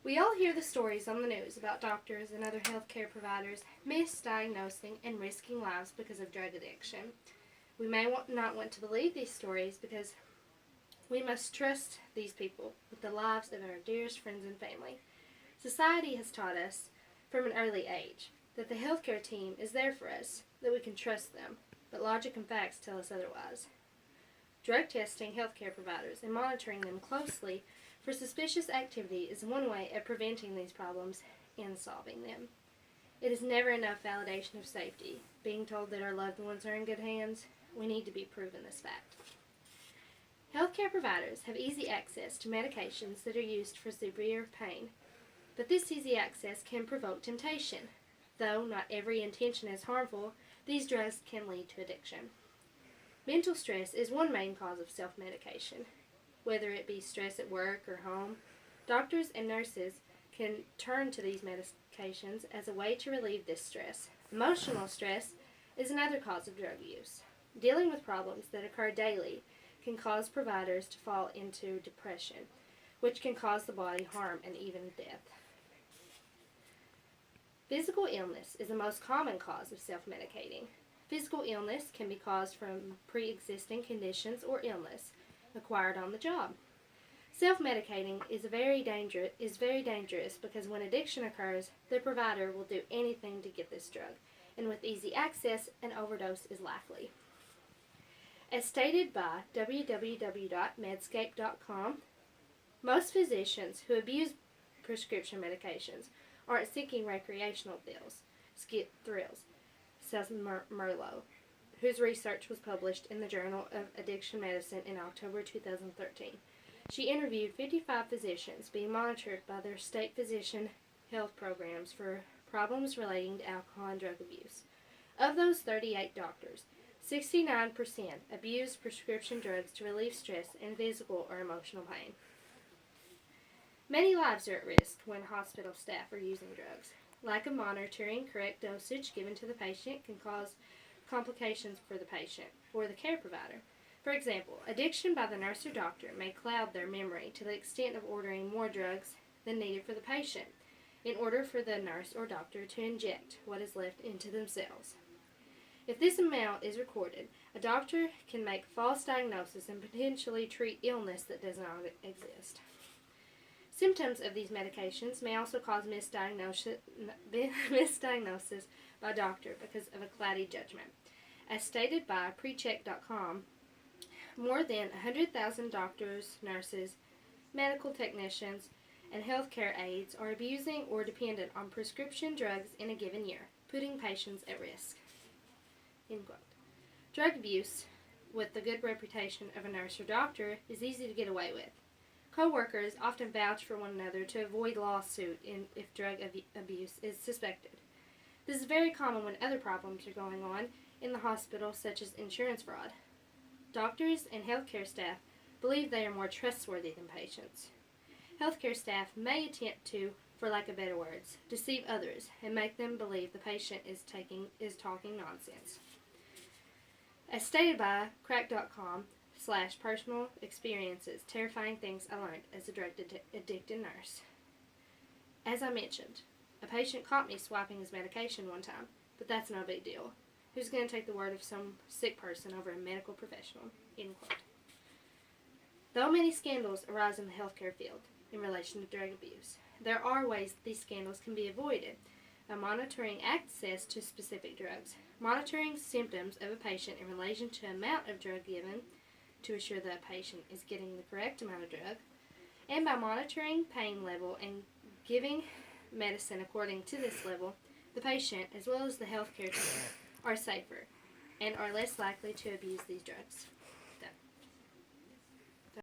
We all hear the stories on the news about doctors and other healthcare providers misdiagnosing and risking lives because of drug addiction. We may not want to believe these stories because we must trust these people with the lives of our dearest friends and family. Society has taught us from an early age that the healthcare team is there for us, that we can trust them, but logic and facts tell us otherwise. Drug testing healthcare providers and monitoring them closely for suspicious activity is one way of preventing these problems and solving them. It is never enough validation of safety. Being told that our loved ones are in good hands, we need to be proven this fact. Healthcare providers have easy access to medications that are used for severe pain, but this easy access can provoke temptation. Though not every intention is harmful, these drugs can lead to addiction. Mental stress is one main cause of self-medication. Whether it be stress at work or home, doctors and nurses can turn to these medications as a way to relieve this stress. Emotional stress is another cause of drug use. Dealing with problems that occur daily can cause providers to fall into depression, which can cause the body harm and even death. Physical illness is the most common cause of self-medicating. Physical illness can be caused from pre-existing conditions or illness acquired on the job. Self-medicating is very dangerous because when addiction occurs, the provider will do anything to get this drug, and with easy access, an overdose is likely. As stated by www.medscape.com, most physicians who abuse prescription medications aren't seeking recreational thrills, says Merlo, whose research was published in the Journal of Addiction Medicine in October 2013. She interviewed 55 physicians being monitored by their state physician health programs for problems relating to alcohol and drug abuse. Of those 38 doctors, 69% abused prescription drugs to relieve stress and physical or emotional pain. Many lives are at risk when hospital staff are using drugs. Lack of monitoring correct dosage given to the patient can cause complications for the patient or the care provider. For example, addiction by the nurse or doctor may cloud their memory to the extent of ordering more drugs than needed for the patient in order for the nurse or doctor to inject what is left into themselves. If this amount is recorded, a doctor can make false diagnoses and potentially treat illness that does not exist. Symptoms of these medications may also cause misdiagnosis by a doctor because of a cloudy judgment. As stated by precheck.com, more than 100,000 doctors, nurses, medical technicians, and healthcare aides are abusing or dependent on prescription drugs in a given year, putting patients at risk. End quote. Drug abuse, with the good reputation of a nurse or doctor, is easy to get away with. Co-workers often vouch for one another to avoid lawsuit if drug abuse is suspected. This is very common when other problems are going on in the hospital, such as insurance fraud. Doctors and healthcare staff believe they are more trustworthy than patients. Healthcare staff may attempt to, for lack of better words, deceive others and make them believe the patient is talking nonsense. As stated by crack.com/personal experiences, terrifying things I learned as a drug-addicted nurse. As I mentioned, a patient caught me swiping his medication one time, but that's no big deal. Who's going to take the word of some sick person over a medical professional? End quote. Though many scandals arise in the healthcare field in relation to drug abuse, there are ways that these scandals can be avoided by monitoring access to specific drugs, monitoring symptoms of a patient in relation to amount of drug given to assure that a patient is getting the correct amount of drug, and by monitoring pain level and giving medicine according to this level, the patient as well as the healthcare team are safer and are less likely to abuse these drugs.